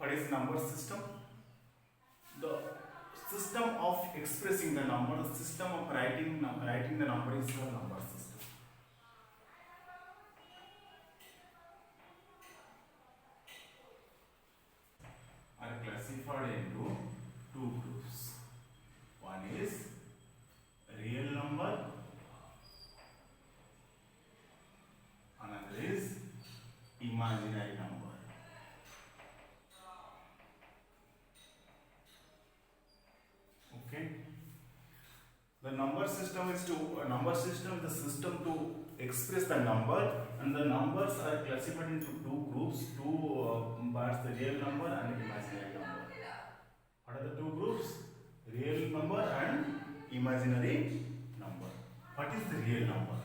What is number system? The system of expressing the number, the system of writing the number is the number system. Are classified into two groups. One is real number, another is imaginary number. Okay. The number system is the system to express the number, and the numbers are classified into two groups, two parts: the real number and imaginary number. What are the two groups? Real number and imaginary number. What is the real number?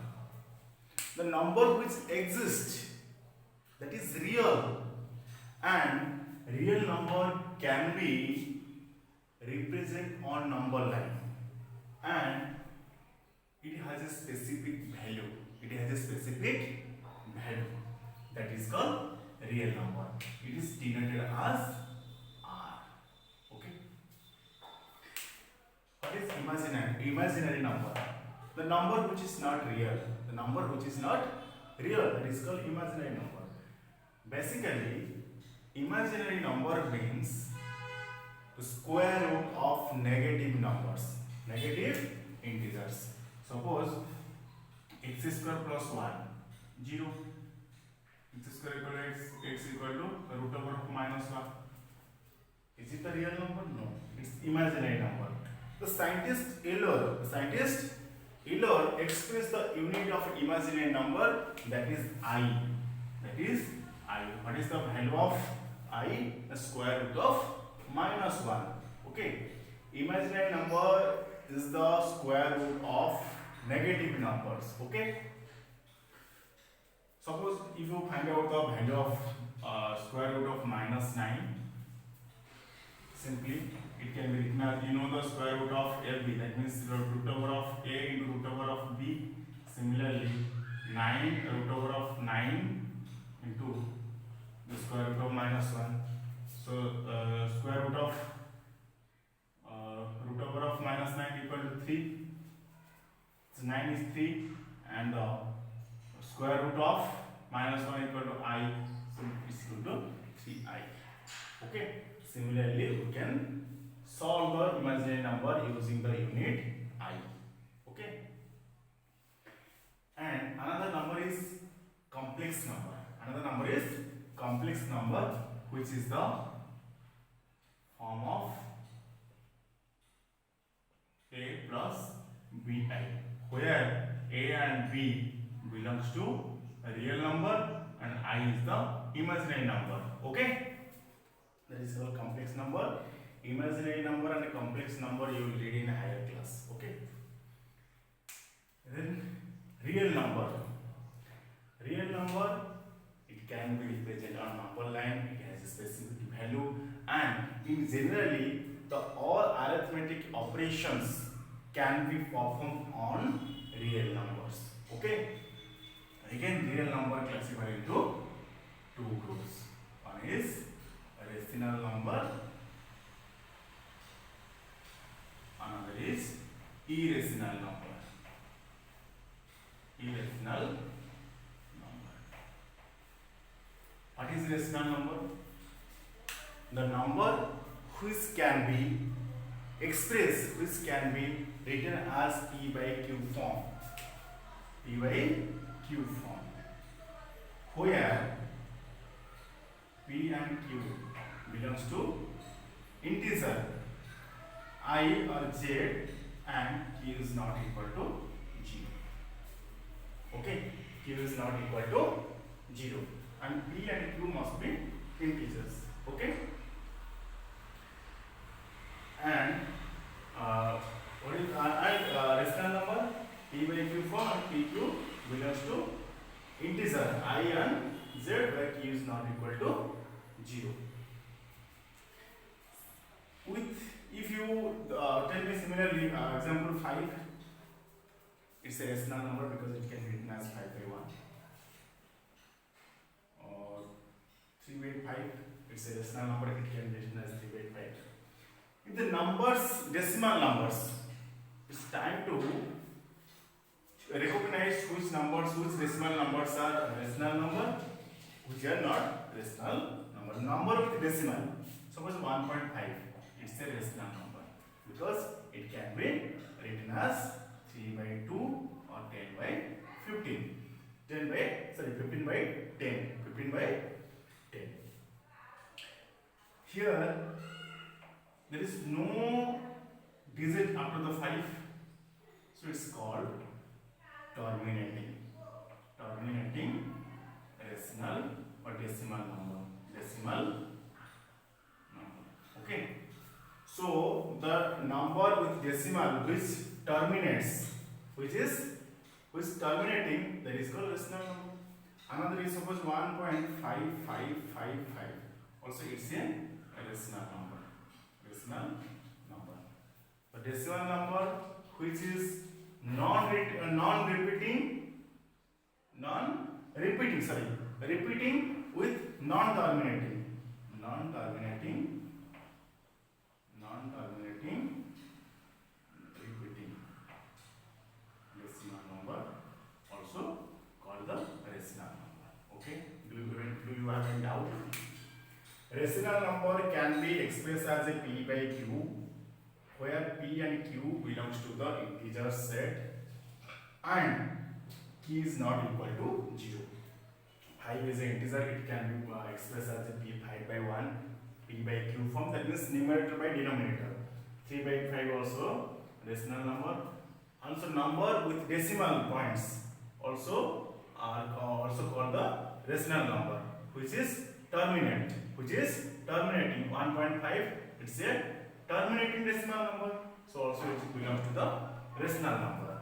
The number which exists, that is real, and real number can be represented on number line, and it has a specific value. It has a specific value that is called real number. It is denoted as R. Okay. What is imaginary number? The number which is not real. The number which is not real, that is called imaginary number. Basically, imaginary number means the square root of negative numbers, negative integers. Suppose x square plus 1, 0. X square equal to x equal to root over of minus 1. Is it a real number? No. It's imaginary number. The scientist Euler expressed the unit of imaginary number, that is I. That is I. What is the value of I? The square root of minus 1. Okay. Imaginary number is the square root of negative numbers. Okay. Suppose if you find out the value of square root of minus 9, simply it can be written as, you know, the square root of LB, that means root over of A into root over of B. Similarly, 9 root over of 9 into the square root of minus 1. So square root of root over of minus 9 equal to 3. So 9 is 3, and the square root of minus 1 equal to I, so it's equal to 3I. Okay. Similarly, we can solve the imaginary number using the unit I. Okay. And another number is complex number. Another number is complex number, which is the form of A plus Bi, where A and B belongs to a real number and I is the imaginary number. Okay. That is called complex number. Imaginary number and a complex number you will read in a higher class. Okay. Then real number. Real number, it can be represented on number line. It has a specific value, and in generally the all arithmetic operations can be performed on real numbers. Okay. Again, real number classified into two groups. One is rational number, another is irrational number. Irrational number. What is rational number? The number which can be expressed, which can be written as P by Q form. P by Q form, where P and Q belongs to integer I or Z, and Q is not equal to 0. Okay, Q is not equal to 0, and P and Q must be integers. Okay, and what is rational number? P by Q form, and PQ belongs to integer I and Z, where Q is not equal to 0. If you tell me similarly, example 5, it's a rational number because it can be written as 5 by 1, or 3 by 5, It's a rational number, it can be written as 3 by 5. If the numbers, decimal numbers, it's time to recognize which decimal numbers are rational number, which are not rational number. Number with decimal, suppose 1.5, it's a rational number because it can be written as 3 by 2 or 10 by 15. 15 by 10. 15 by 10. Here, there is no digit after the 5, so it's called terminating rational or decimal number. Okay. So the number with decimal which terminating, that is called rational number. Another is suppose 1.5555. Also it's a rational number. The decimal number which is repeating with non-terminating repeating decimal number, also called the rational number. Okay, do you have any doubt? Rational number can be expressed as a p by q, where p and q belongs to the integer set and q is not equal to 0. 5 is an integer, it can be expressed as a p 5 by 1, p by q form, that means numerator by denominator. 3 by 5 also rational number. Also number with decimal points also are also called the rational number, which is terminating 1.5, it's a terminating decimal number, so also it belongs to the rational number.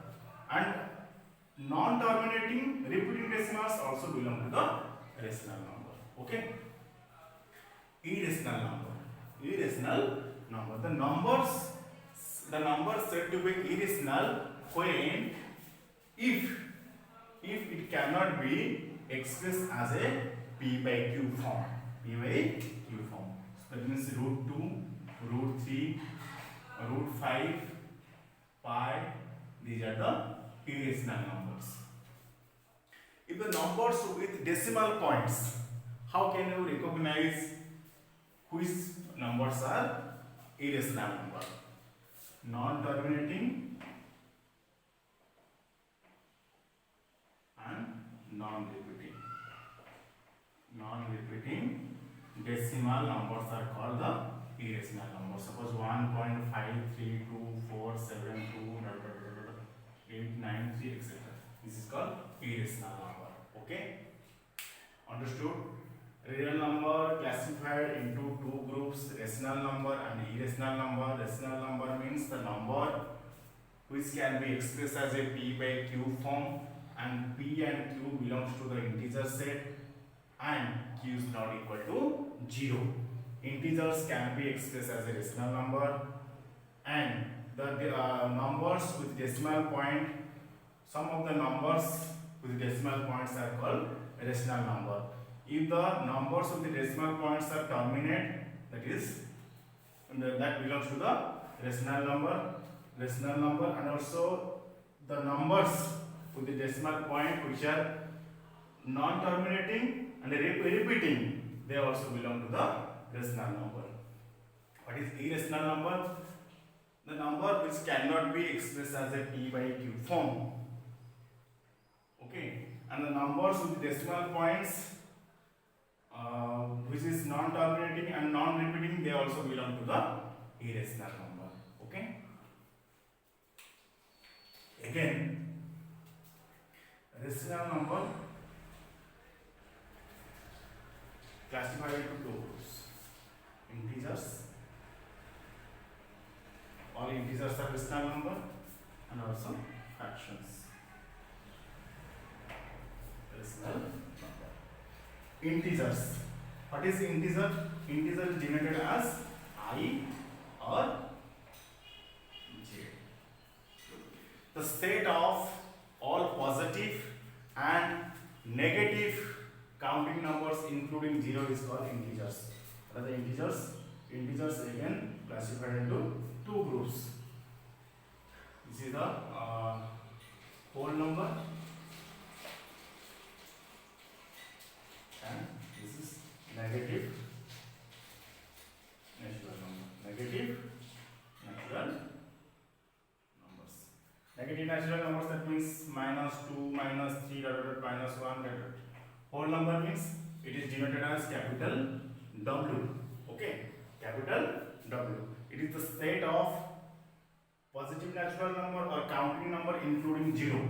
And non-terminating repeating decimals also belong to the rational number. Okay. Irrational number. The numbers said to be irrational when if it cannot be expressed as a p by q form. So that means root 2, root 3, root 5, pi, these are the irrational numbers. If the numbers with decimal points, how can you recognize which numbers are irrational number? Non-terminating and non-repeating decimal numbers are called the irrational numbers. Suppose 1.532472 etc. This is called irrational number. Okay, understood? Real number classified into two groups: rational number and irrational number. Rational number means the number which can be expressed as a p by q form, and p and q belongs to the integer set and q is not equal to 0. Integers can be expressed as a rational number, and the numbers with decimal point, some of the numbers with decimal points are called rational number. If the numbers of the decimal points are terminate, that belongs to the rational number, and also the numbers with the decimal point which are non-terminating and repeating, they also belong to the rational number. What is irrational number? The number which cannot be expressed as a p by q form. Okay, and the numbers with decimal points which is non-terminating and non-repeating, they also belong to the irrational number. Okay. Again, rational number classified into two groups: integers. All integers are rational number, and also fractions. Rational number. Integers. What is integer? Integer is denoted as I or j. The set of all positive and negative counting numbers including 0 is called integers. What are the integers? Integers again classified into two groups. This is the whole number and this is negative natural number. Negative natural numbers. Negative natural numbers, that means -2, -3, -1. Whole number means it is denoted as capital W. Okay, capital W. It is the set of positive natural number or counting number including 0,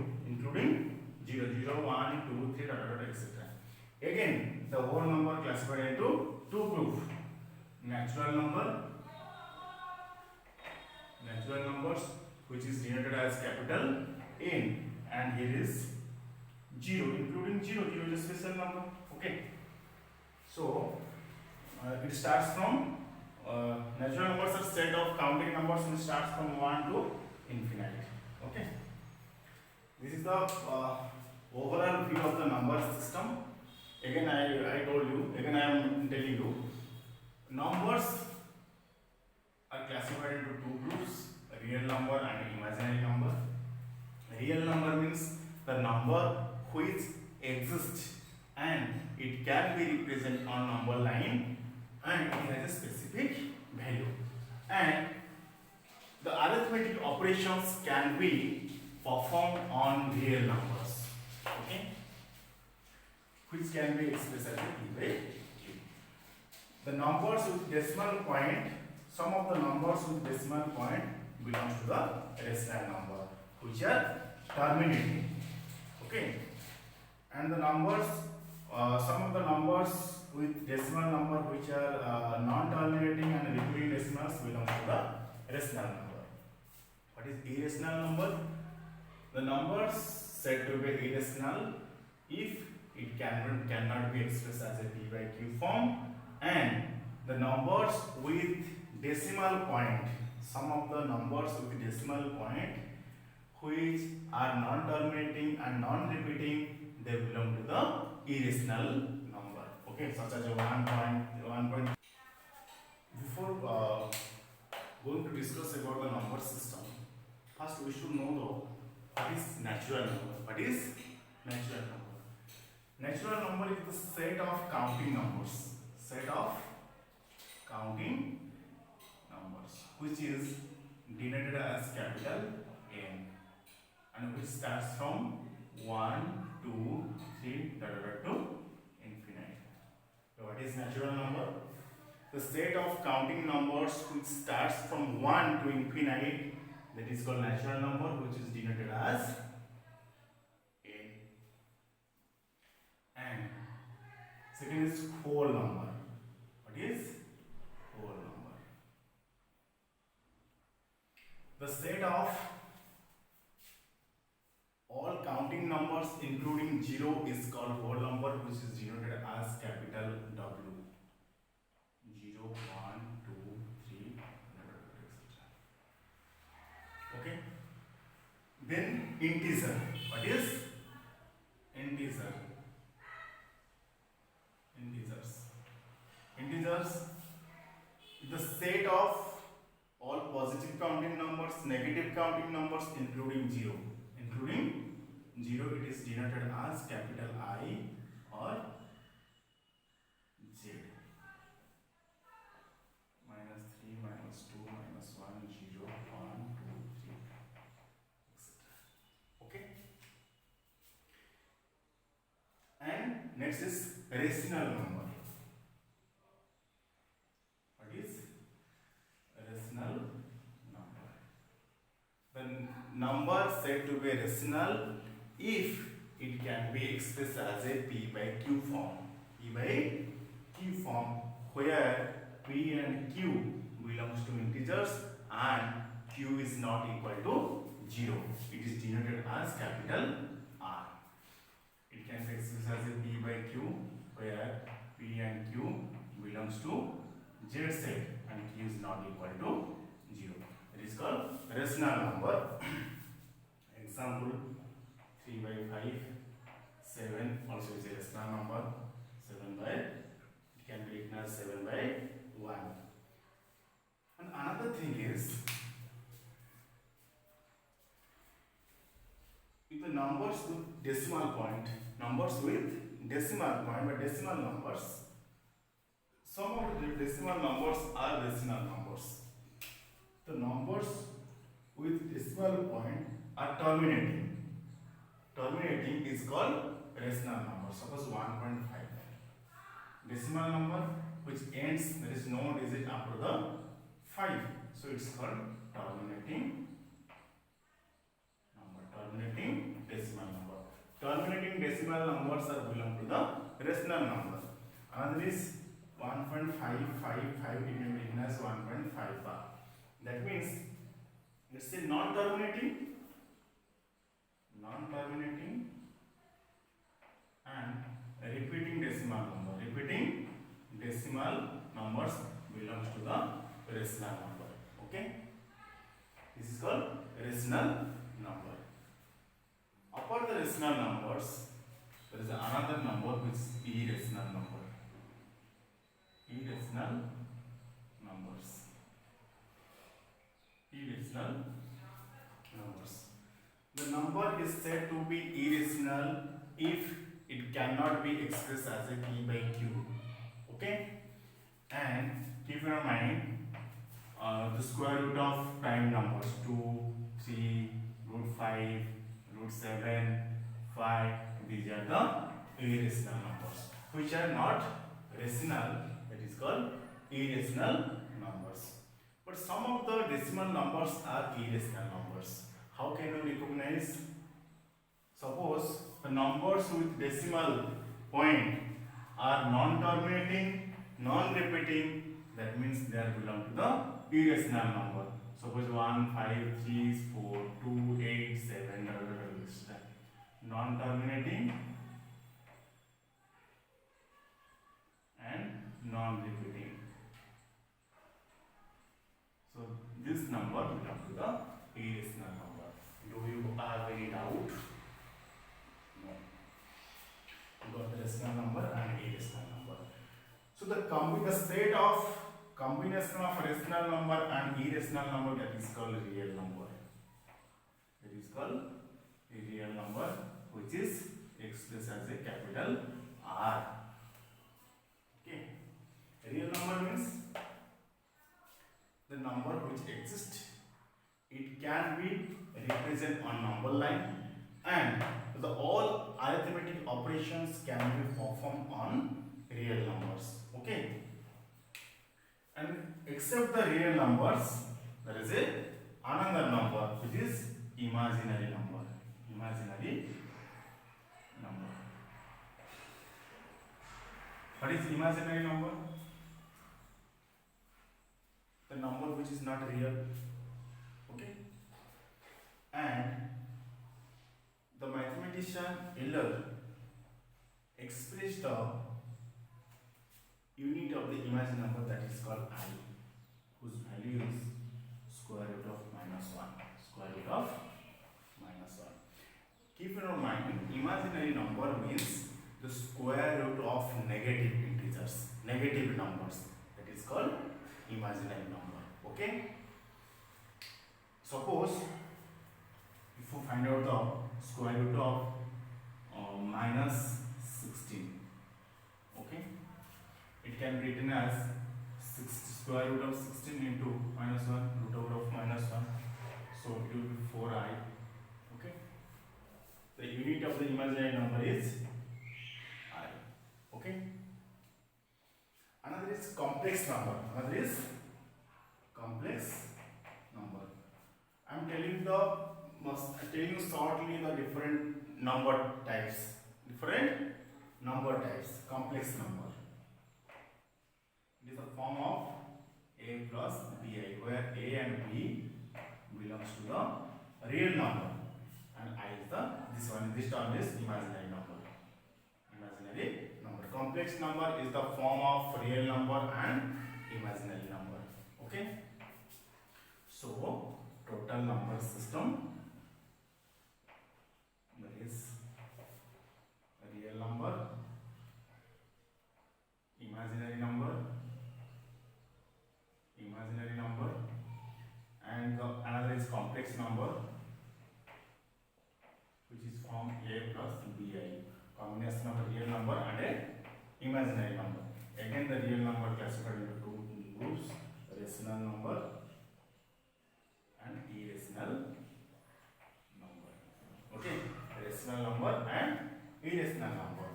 0, 1, 2, 3, etc. Again, the whole number classified into two groups: natural numbers, which is denoted as capital N, and here is 0, including 0. 0 is a special number. Okay, so it starts from natural numbers are set of counting numbers which starts from 1 to infinity. Okay, this is the overall view of the number system. Again, I told you, again I am telling you, numbers are classified into two groups: real number and imaginary number. Real number means the number which exists and it can be represented on number line and it has a specific value, and the arithmetic operations can be performed on real numbers. Okay, which can be expressed as a p by q. The numbers with decimal point, some of the numbers with decimal point belongs to the rational number, which are terminating. Okay, and the numbers, some of the numbers with decimal number which are non-terminating and repeating decimals belongs to the rational number. What is irrational number? The numbers said to be irrational if it cannot be expressed as a p by q form, and the numbers with decimal point, some of the numbers with decimal point which are non-terminating and non-repeating, they belong to the irrational number. Okay, such as a 1. Before going to discuss about the number system, first we should know though what is natural number. What is natural number? Natural number is the set of counting numbers. Set of counting numbers which is denoted as capital N and which starts from 1, 2, 3, to infinity. So what is natural number? The set of counting numbers which starts from 1 to infinity, that is called natural number, which is denoted as N. And second is whole number. What is whole number? The set of all counting numbers including 0 is called whole number, which is denoted as capital W. 0, 1, 2, 3, etc. Okay. Then integer. What is integer? Integers is the set of all positive counting numbers, negative counting numbers including 0. Including 0, it is denoted as capital I or Z. -3, -2, -1, 0, 1, 2, 3, etc. Okay. And next is rational number. What is rational number? The number said to be rational if it can be expressed as a p by q form. P by q form, where p and q belongs to integers and q is not equal to 0. It is denoted as capital R. It can be expressed as a p by q, where p and q belongs to z set and q is not equal to 0. It is called rational number. Example: 3 by 5, 7 also is a rational number. 7 by, it can be written as 7 by numbers with decimal point, numbers with decimal point, but decimal numbers, some of the decimal numbers are rational numbers. The numbers with decimal point are terminating. Terminating is called rational number. Suppose 1.5. Decimal number which ends, there is no digit after the 5. So it's called terminating number. Terminating decimal number. Terminating decimal numbers are belong to the rational number. Another is 1.555, it may be written as 1.5 bar. That means let's say non-terminating and repeating decimal number. Repeating decimal numbers belongs to the rational number. Okay, this is called rational number. Apart the rational numbers, there is another number which is irrational number. Irrational numbers. Irrational numbers. The number is said to be irrational if it cannot be expressed as a p by q. Okay, and keep in mind the square root of prime numbers 2, 3, root 5, root 7, 5. These are the irrational numbers which are not rational. That is called irrational numbers. But some of the decimal numbers are irrational numbers. How can you recognize? Suppose the numbers with decimal point are non-terminating, non-repeating, that means they are belong to the irrational number. Suppose 1, 5, 3, 4, 2, 8, 7, non-terminating and non-repeating. So this number belongs to the irrational number. Do you have any doubt? No. You got the rational number and irrational number. So the state of combination of rational number and irrational number, that is called real number. That is called a real number which is expressed as a capital R. Okay. Real number means the number which exists. It can be represented on number line, and the all arithmetic operations can be performed on real numbers. Okay. And except the real numbers, there is another number which is imaginary number. Imaginary number. What is imaginary number? The number which is not real. Okay. And the mathematician Euler expressed the unit of the imaginary number, that is called I, whose value is square root of -1. Square root of -1. Keep in mind, imaginary number means the square root of negative integers, negative numbers. That is called imaginary number. Okay. Suppose if you find out the square root of -16, okay, it can be written as square root of 16 into -1, root over of -1, so it will be 4i. Okay, the unit of the imaginary number is I. Okay, another is complex number. Another is complex number. I am telling you shortly the different number types. Different number types. Complex number. It is a form of a plus bi, where a and b belongs to the real number and I is this term is imaginary number. Imaginary number. Complex number is the form of real number and imaginary number. Okay. So total number system, that is real number, imaginary number, and another is complex number, which is form imaginary number. Again, the real number classified into two groups: rational number and irrational number. Okay, rational number and irrational number.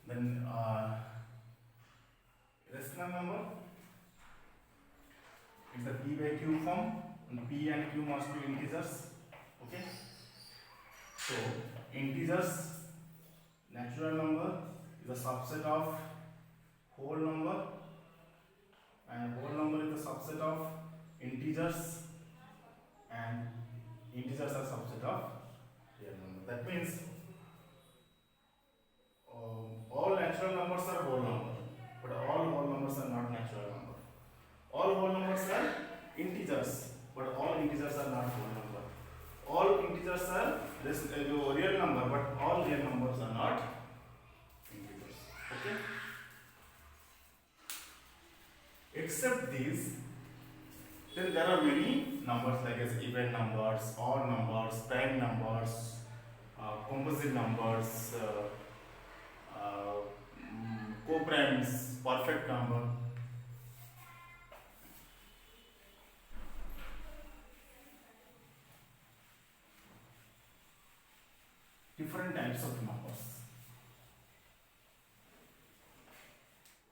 Then rational number is the p by q form, and p and q must be integers. Okay, so integers, natural number is a subset of whole number, and whole number is a subset of integers, and integers are subset of real number. That means all natural numbers are whole number, but all whole numbers are not natural number. All whole numbers are integers, but all integers are not whole number. All integers are real number, but all real numbers are not integers. Okay. Except these, then there are many numbers like as even numbers, odd numbers, prime numbers, composite numbers, co-primes, perfect number. Different types of numbers.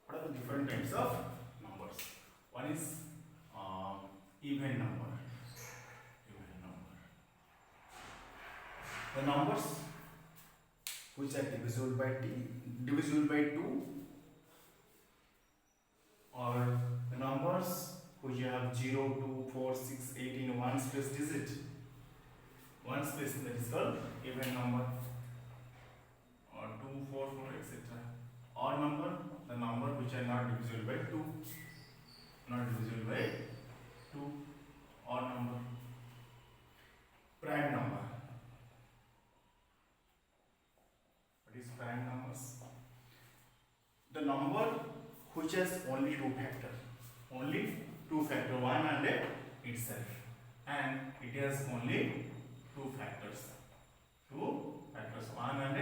What are the different types of numbers? One is even number. Even number. The numbers which are divisible by 2, or the numbers which have 0, 2, 4, 6, 8 in one space digit. One space, that is called even number, or 2, 4, 4, etc. Odd number, the number which are not divisible by 2. Not divisible by 2. Odd number. Prime number. What is prime numbers? The number which has only two factors. Only two factors, one and itself. And it has only two factors, one and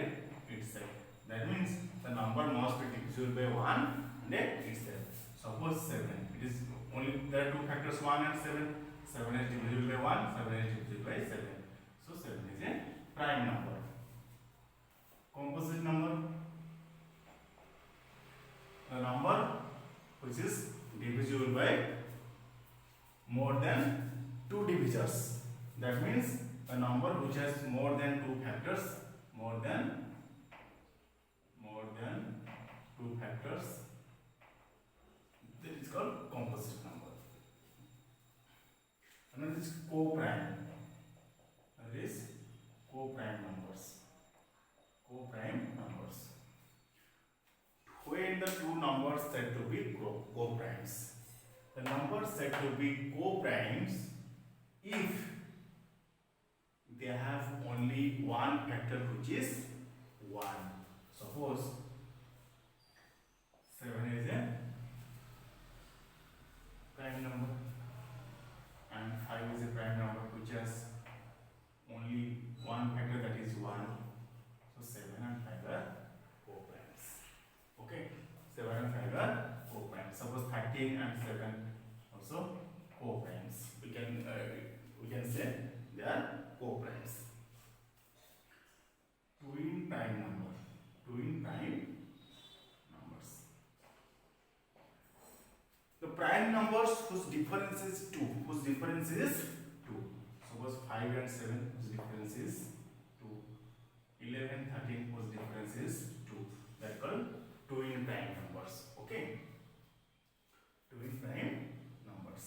itself. That means the number must be divisible by 1 and itself. Suppose 7. It is only, there are two factors, 1 and 7. 7 is divisible by 1, 7 is divisible by 7. So 7 is a prime number. Composite number, the number which is divisible by more than two divisors. That means a number which has more than two factors, more than two factors, that is called composite number. Another is co-prime. That is co-prime numbers. Co-prime numbers. When the two numbers said to be co-primes. The numbers said to be co-primes if they have only one factor which is 1. Suppose 7 is a prime number and 5 is a prime number which has only one factor, that is 1. So 7 and 5 are co-primes. Okay, 7 and 5 are co-primes. Suppose 13 and 7 also co-primes. We can say they are co-primes. Twin prime number. Twin prime numbers. The prime numbers whose difference is 2. Whose difference is 2. Suppose 5 and 7 whose difference is 2. 11, 13 whose difference is 2. That is called twin prime numbers. Okay. Twin prime numbers.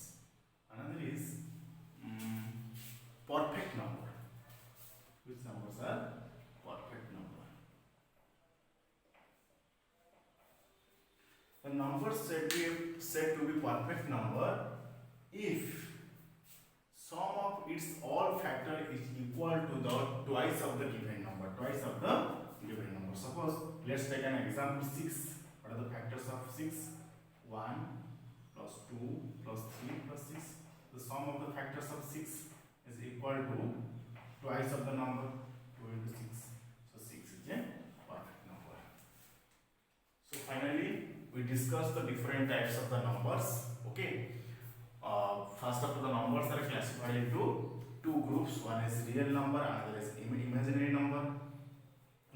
Another is perfect number. Which numbers are perfect number? The number said to be perfect number if sum of its all factor is equal to the twice of the given number. Twice of the given number. Suppose let's take an example 6. What are the factors of 6? 1 plus 2 plus 3 plus 6. The sum of the factors of 6 is equal to twice of the number, 2 into 6. So 6 is a perfect number. So finally, discuss the different types of the numbers. Okay. First of all, the numbers are classified into two groups. One is real number, another is imaginary number.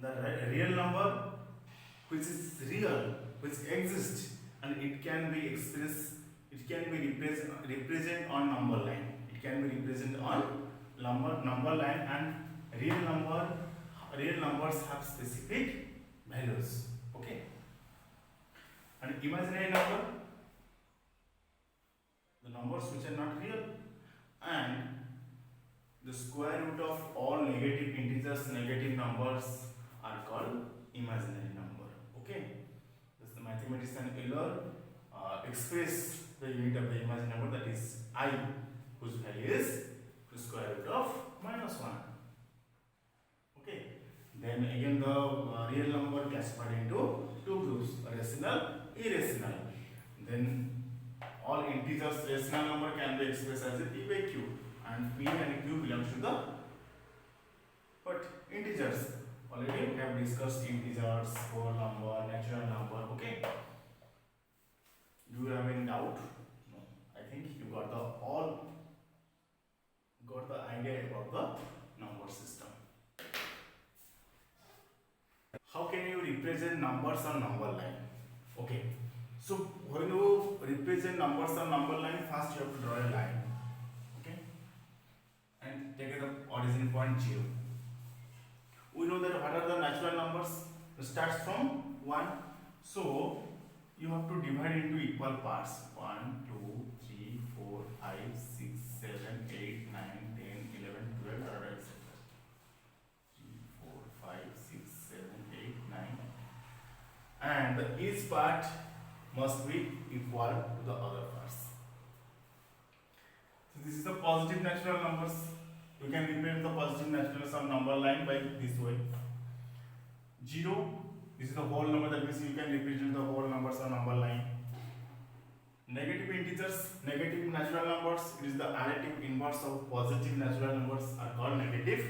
The real number, which is real, which exists, and it can be expressed, it can be represent on number line. It can be represented on number line, and real numbers have specific values. Okay. And imaginary number, the numbers which are not real, and the square root of all negative integers, negative numbers are called imaginary number. Okay. Thus the mathematician Euler express the unit of the imaginary number, that is I, whose value is the square root of -1. Okay. Then again the real number classified into two groups, rational, irrational. Then all integers, rational number can be expressed as a p by q, and p and q belongs to the integers. Already we have discussed integers, whole number, natural number. Okay. Do you have any doubt? No. I think you got the idea about the number system. How can you represent numbers on number line? Okay. So when you represent numbers on number line, first you have to draw a line. Okay. And take it up origin point 0. We know that what are the natural numbers? It starts from 1. So you have to divide into equal parts. 1, 2, 3, 4, 5, 6, 7, 8, 9, 10, 11, 12, etc. 3, 4, 5, 6, 7, 8, 9. And each part must be equal to the other parts. So this is the positive natural numbers. You can represent the positive naturals on number line by this way. 0, this is the whole number, that means you can represent the whole numbers on number line. Negative integers, negative natural numbers, it is the additive inverse of positive natural numbers, are called negative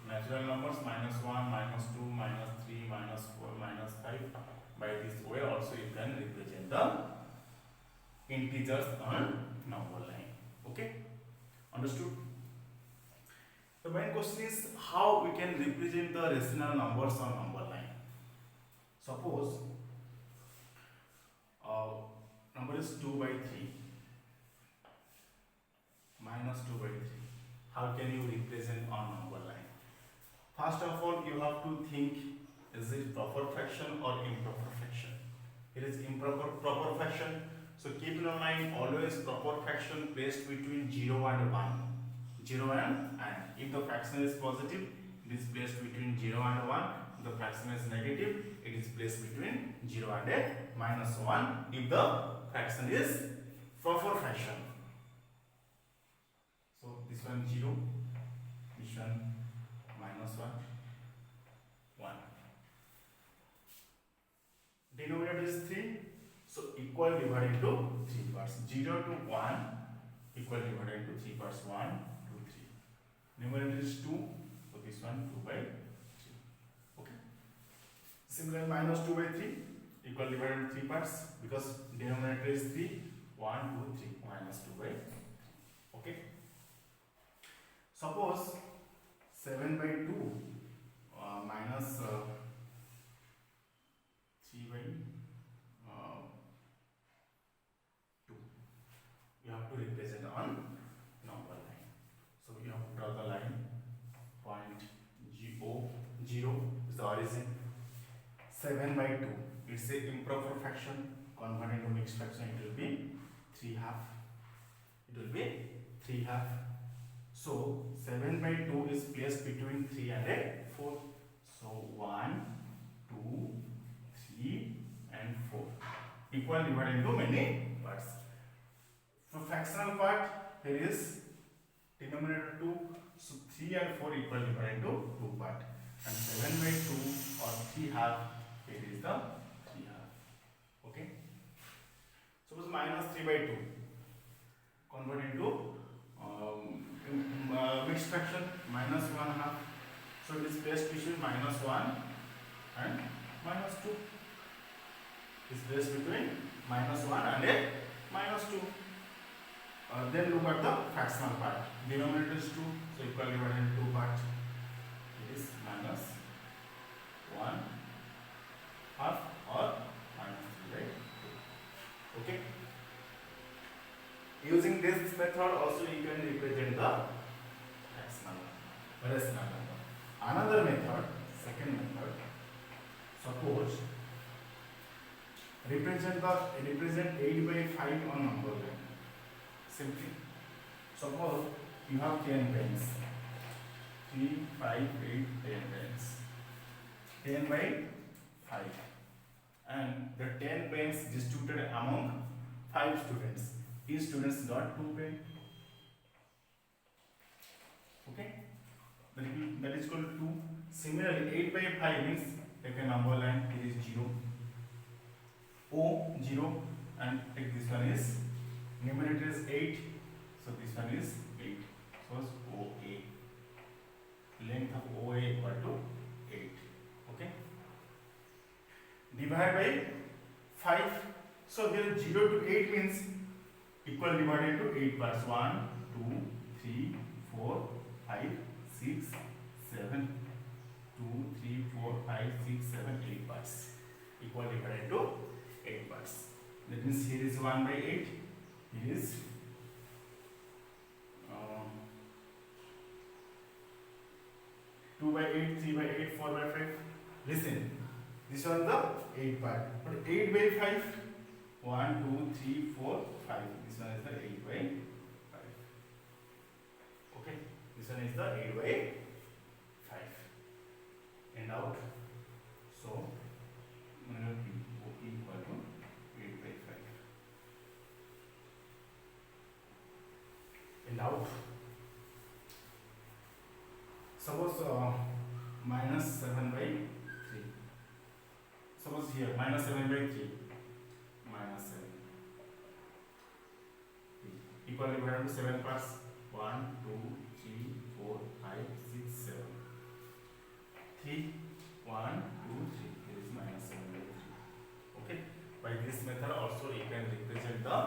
natural numbers. -1, -2, -3, -4, -5. By this way also you can represent the integers on number line. Okay, understood? The main question is how we can represent the rational numbers on number line. Suppose number is 2 by 3 minus 2 by 3. How can you represent on number line? First of all, you have to think, is it proper fraction or improper fraction? It is proper fraction. So keep in mind, always proper fraction placed between 0 and 1. 0 and if the fraction is positive, it is placed between 0 and 1. If the fraction is negative, it is placed between 0 and -1. If the fraction is proper fraction. So this one 0, this one -1, 1. Denominator is 3, so equal divided into 3 parts. 0 to 1 equal divided into 3 parts. 1, 2, 3. Numerator is 2, so this one 2 by 3. Okay. Similarly, -2 by 3 equal divided into 3 parts, because denominator is 3. 1, 2, 3, -2 by 3. Okay. Suppose 7 by 2 minus 3 by 2. You have to represent on number line. So you have to draw the line. Point 0 is the origin. 7 by 2. It's a improper fraction. Convert into mixed fraction. It will be 3/2. It will be 3/2. So 7 by 2 is placed between 3 and 4. So 1, 2, 3 and 4. Equal divided into many parts. For fractional part, here is denominator 2. So 3 and 4 equal divided into 2 part. And 7 by 2 or 3/2, it is the 3/2. Okay. Suppose -3 by 2. Convert into mixed fraction, -1/2. So it is placed between -1 and -2. It is placed between -1 and a -2. Then look at the fractional part. Denominator is 2, so equal divided into 2 parts. It is -1 half or -3/2. Okay. Using this method also you can represent the rational number. Another method, second method. Suppose represent 8/5 on number line. Simply, suppose you have 10 pens. 3, 5, 8, 10 pens. 10/5. And the 10 pens distributed among 5 students. Each students got 2 pens. Okay? That is equal to 2. Similarly, 8/5 means take a number line. Here is 0. O 0, and take this one is numerator is 8. So this one is 8. So it's OA. Length of OA equal to 8. Okay. Divide by 5. So here 0 to 8 means equal divided into 8 parts. 1, 2, 3, 4, 5, 6, 7. 2, 3, 4, 5, 6, 7, 8 parts. Equal divided into 8 parts. That means here is 1/8. Here is 2/8, 3/8, 4/5. Listen, this one the 8 part. But 8/5, 1, 2, 3, 4, 5. This one is the 8/5. Okay, this one is the 8/5. And out. So, equal to 8/5. And out. Suppose -7/3. Suppose here -7/3. -7. Equal divided to 7 parts. 1, 2, 3, 4, 5, 6, 7. 3, 1, 2, 3. Here is -7/3. Okay. By this method also you can represent the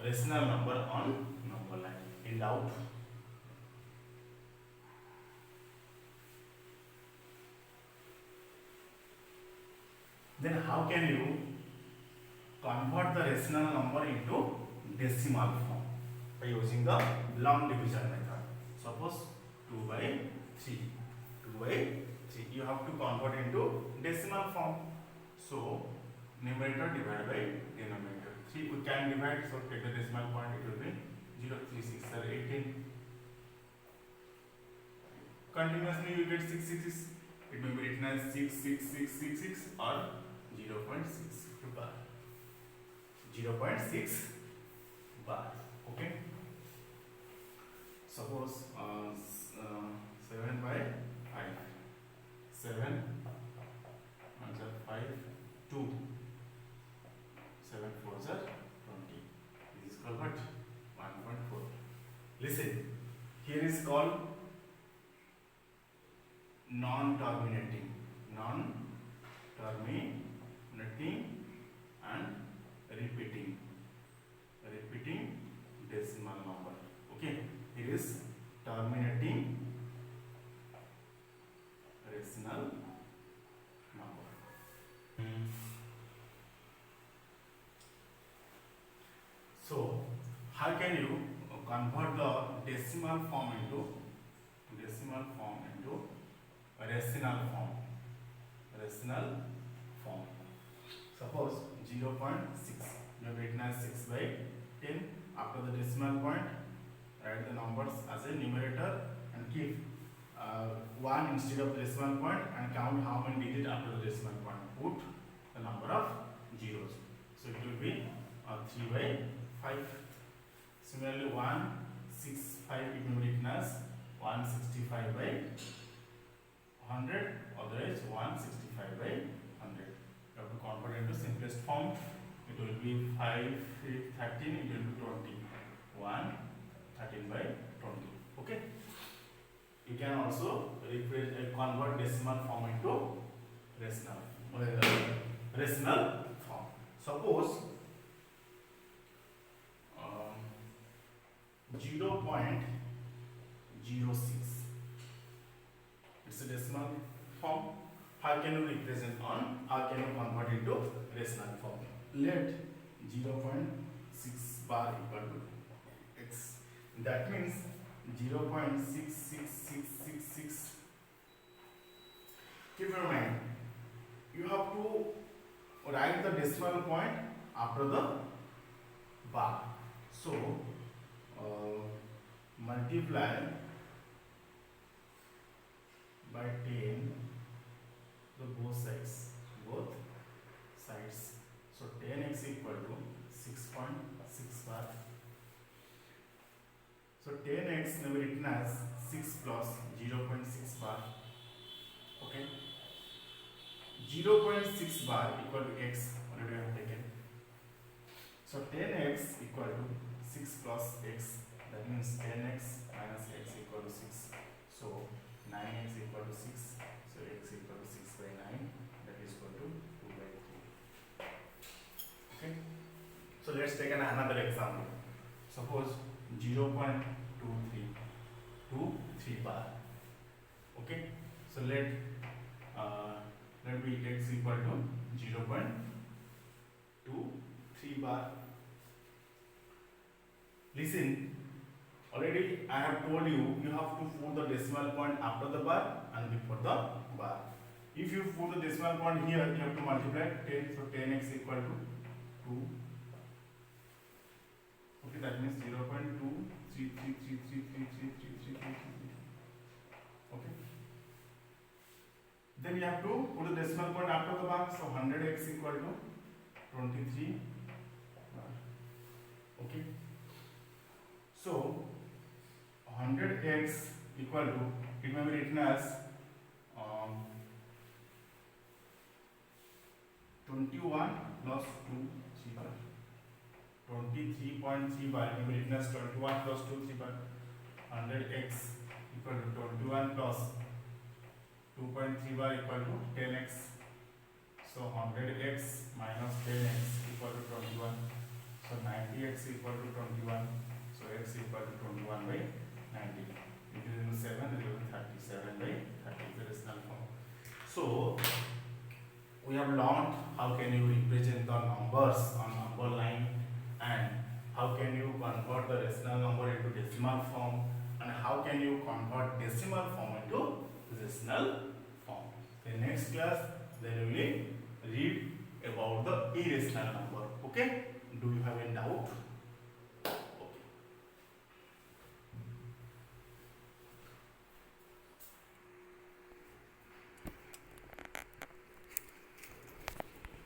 rational number on number line. In doubt. Then how can you convert the rational number into decimal form? By using the long division method. Suppose 2/3. 2/3. You have to convert into decimal form. So numerator divided by denominator. 3 we can divide, so take the decimal point, it will be 0, 3, 6, 18. Continuously you get 6, 6, 6. It may be written as 6, 6, 6, 6, 6 or 0.6 bar. 0.6 bar. Okay. Suppose 7/5. 7 answer 5, 2. 7 4s are 20. This is called what? 1.4. Listen, here is called non-terminating and repeating decimal number. Okay, here is terminating rational number. So how can you convert the decimal form into rational form? Suppose 0.6. You have written as 6/10. After the decimal point, write the numbers as a numerator and keep 1 instead of the decimal point and count how many digits after the decimal point. Put the number of zeros. So it will be 3/5. Similarly, 165 it will be written as 165/100, otherwise 165/100. You have to convert into simplest form. It will be 5, 13, it will be 20. 13/20. Okay. You can also convert decimal form into rational form. Suppose 0.06. It's a decimal form. How can you represent on? How can you convert into rational form? Let 0.6 bar equal to x. That means 0.66666. Keep in mind, you have to write the decimal point after the bar. So multiply by 10 the both sides. So 10x equal to 6.6 bar. So 10x may be written as 6 plus 0.6 bar. Okay. 0.6 bar equal to x, already I have taken. So 10x equal to 6 plus x, that means 10x minus x equal to 6. So 9x equal to 6. So x equal to 6 by 9, that is equal to 2 by 3. Okay. So let's take another example. Suppose 0.23 bar. Okay. So let be x equal to 0.23 bar. Listen, already I have told you, you have to put the decimal point after the bar and before the bar. If you put the decimal point here, you have to multiply 10, so 10x equal to 2. Okay, that means 0.233333333. Okay. Then you have to put the decimal point after the bar, so 100x equal to 23 bar. Okay. So 100x equal to, it may be written as 21 plus 2 3 bar. 23.3 bar, it may be written as 21 plus 2 3 bar. 100x equal to 21 plus 2.3 bar equal to 10x. So 100x minus 10x equal to 21. So 90x equal to 21. So x equal to 21 by 90. Increasing 7, it will be 37 by 30 is the rational form. So we have learned how can you represent the numbers on number line, and how can you convert the rational number into decimal form, and how can you convert decimal form into rational form. In next class, then we will read about the irrational number. Okay? Do you have any doubt?